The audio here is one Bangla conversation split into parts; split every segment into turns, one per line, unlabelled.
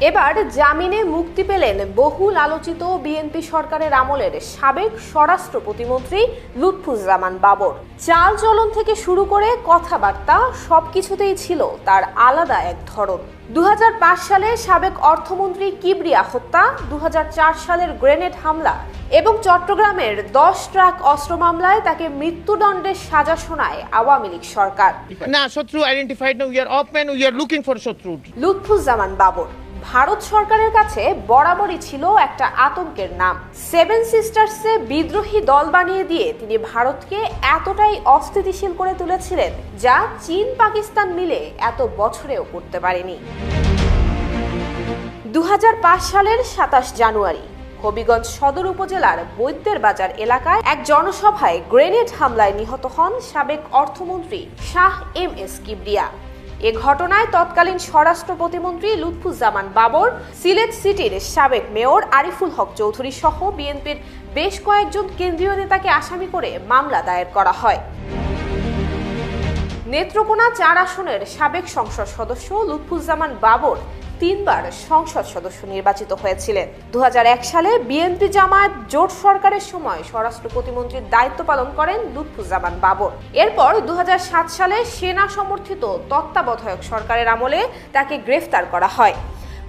এবার জামিনে মুক্তি পেলেন বহুল আলোচিত বিএনপি সরকারের আমলের সাবেক স্বরাষ্ট্র প্রতিমন্ত্রী লুৎফুজ্জামান বাবর। চাল চলন থেকে শুরু করে কথাবার্তা সবকিছুতেই ছিল তার আলাদা এক ধরন। 2005 সালে সাবেক অর্থমন্ত্রী কিবরিয়া হত্যা, 2004 সালের গ্রেনেড হামলা এবং চট্টগ্রামের 10 ট্রাক অস্ত্র মামলায় তাকে মৃত্যুদণ্ডের সাজা শোনায় আওয়ামী লীগ সরকার।
না, শত্রু আইডেন্টিফাইড না, we are open, we are looking for শত্রু।
লুৎফুজ্জামান বাবর ভারত সরকারের কাছে বরাবরই ছিল একটা আতঙ্কের নাম। সেভেন সিস্টার্সে বিদ্রোহী দল বানিয়ে দিয়ে তিনি ভারতকে এতটাই অস্থিতিশীল করে তুলেছিলেন যা চীন পাকিস্তান মিলে এত বছরেও করতে পারেনি। 2005 সালের 27 জানুয়ারি হবিগঞ্জ সদর উপজেলার বৈদ্যের বাজার এলাকায় এক জনসভায় গ্রেনেড হামলায় নিহত হন সাবেক অর্থমন্ত্রী শাহ এম এস কিবরিয়া। এ ঘটনায় তৎকালীন স্বরাষ্ট্র প্রতিমন্ত্রী লুৎফুজ্জামান বাবর, সিলেট সিটির সাবেক মেয়র আরিফুল হক চৌধুরী সহ বিএনপির বেশ কয়েকজন কেন্দ্রীয় নেতাকে আসামি করে মামলা দায়ের করা হয়। নেত্রকোনা 4 আসনের সাবেক সংসদ সদস্য লুৎফুজ্জামান বাবর 3 বার সংসদ সদস্য নির্বাচিত হয়েছিলেন। 2001 সালে বিএনপি জামায়াত জোট সরকারের সময় স্বরাষ্ট্র প্রতিমন্ত্রীর দায়িত্ব পালন করেন লুৎফুজ্জামান বাবর। এরপর 2007 সালে সেনা সমর্থিত তত্ত্বাবধায়ক সরকারের আমলে তাকে গ্রেফতার করা হয়।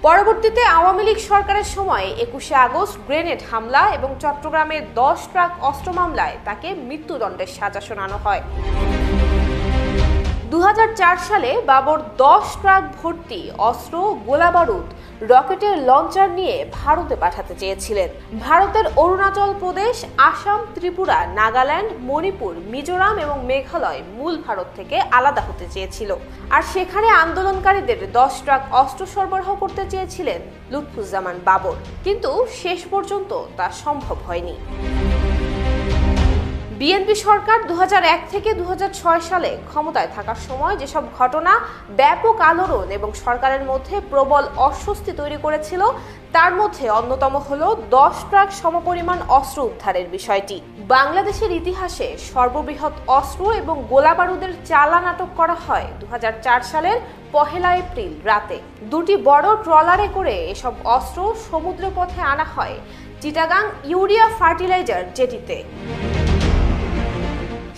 পরবর্তীতে আওয়ামী লীগ সরকারের সময় 21শে আগস্ট গ্রেনেড হামলা এবং চট্টগ্রামের 10 ট্রাক অস্ত্র মামলায় তাকে মৃত্যুদণ্ডের সাজা শোনানো হয়। 2004 সালে বাবর 10 ট্রাক ভর্তি অস্ত্র, গোলাবারুদ, রকেটের লঞ্চার নিয়ে ভারতে পাঠাতে চেয়েছিলেন। ভারতের অরুণাচল প্রদেশ, আসাম, ত্রিপুরা, নাগাল্যান্ড, মণিপুর, মিজোরাম এবং মেঘালয় মূল ভারত থেকে আলাদা হতে চেয়েছিল, আর সেখানে আন্দোলনকারীদের 10 ট্রাক অস্ত্র সরবরাহ করতে চেয়েছিলেন লুৎফুজ্জামান বাবর, কিন্তু শেষ পর্যন্ত তা সম্ভব হয়নি। বিএনপি সরকার 2001 থেকে 2006 সালে ক্ষমতায় থাকার সময় যেসব ঘটনা ব্যাপক আলোড়ন এবং সরকারের মধ্যে প্রবল অস্বস্তি তৈরি করেছিল তার মধ্যে অন্যতম হলো 10 ট্রাক সমপরিমাণ অস্ত্র উদ্ধারের বিষয়টি। বাংলাদেশের ইতিহাসে সর্ববৃহৎ অস্ত্র এবং গোলাবারুদের চালান আটক করা হয় 2004 সালের 1 এপ্রিল রাতে। 2টি বড় ট্রলারে করে এসব অস্ত্র সমুদ্রপথে আনা হয় চিটাগাং ইউরিয়া ফার্টিলাইজার জেটিতে।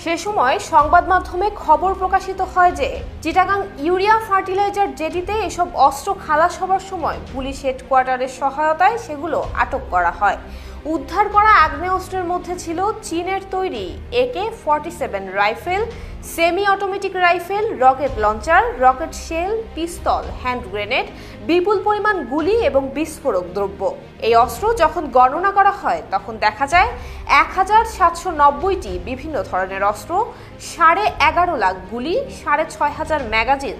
সে সময় সংবাদ মাধ্যমে খবর প্রকাশিত হয় যে চিটাগাং ইউরিয়া ফার্টিলাইজার জেটিতে এসব অস্ত্র খালাস হবার সময় পুলিশ হেডকোয়ার্টারের সহায়তায় সেগুলো আটক করা হয়। উদ্ধার করা আগ্নেয়াস্ত্রের মধ্যে ছিল চীনের তৈরি AK-47 rifle, semi automatic rifle, rocket launcher, rocket shell, pistol, hand grenade, বিপুল পরিমাণ গুলি এবং বিস্ফোরক দ্রব্য। এই অস্ত্র যখন গণনা করা হয় তখন দেখা যায় 1790টি বিভিন্ন ধরনের অস্ত্র, 11.5 লাখ গুলি, 6500 ম্যাগাজিন,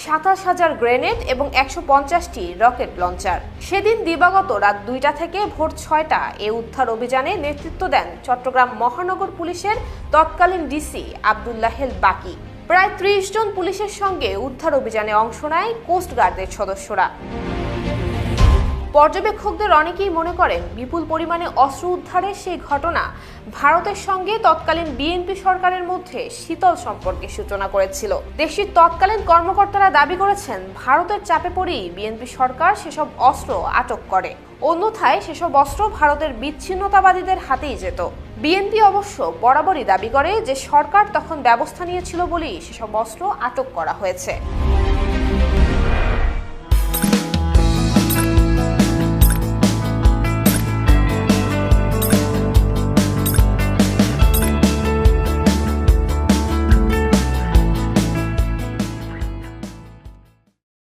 27,000 গ্রেনেড এবং 150টি রকেট লঞ্চার। সেদিন দিবাগত রাত 2টা থেকে ভোর 6টা এ উদ্ধার অভিযানে নেতৃত্ব দেন চট্টগ্রাম মহানগর পুলিশের তৎকালীন ডিসি আব্দুল্লাহেল বাকি। প্রায় 30 জন পুলিশের সঙ্গে উদ্ধার অভিযানে অংশ নেয় কোস্টগার্ডের সদস্যরা। পর্যবেক্ষকদের অনেকেই মনে করেন বিপুল পরিমাণে অস্ত্র উদ্ধারের সেই ঘটনা ভারতের সঙ্গে তৎকালীন বিএনপি সরকারের মধ্যে শীতল সম্পর্কের সূচনা করেছিল। দেশটির তৎকালীন কর্মকর্তারা দাবি করেছেন ভারতের চাপে পড়েই বিএনপি সরকার সেসব অস্ত্র আটক করে, অন্যথায় সেসব অস্ত্র ভারতের বিচ্ছিন্নতাবাদীদের হাতেই যেত। বিএনপি অবশ্য বরাবরই দাবি করে যে সরকার তখন ব্যবস্থা নিয়েছিল বলেই সেসব অস্ত্র আটক করা হয়েছে।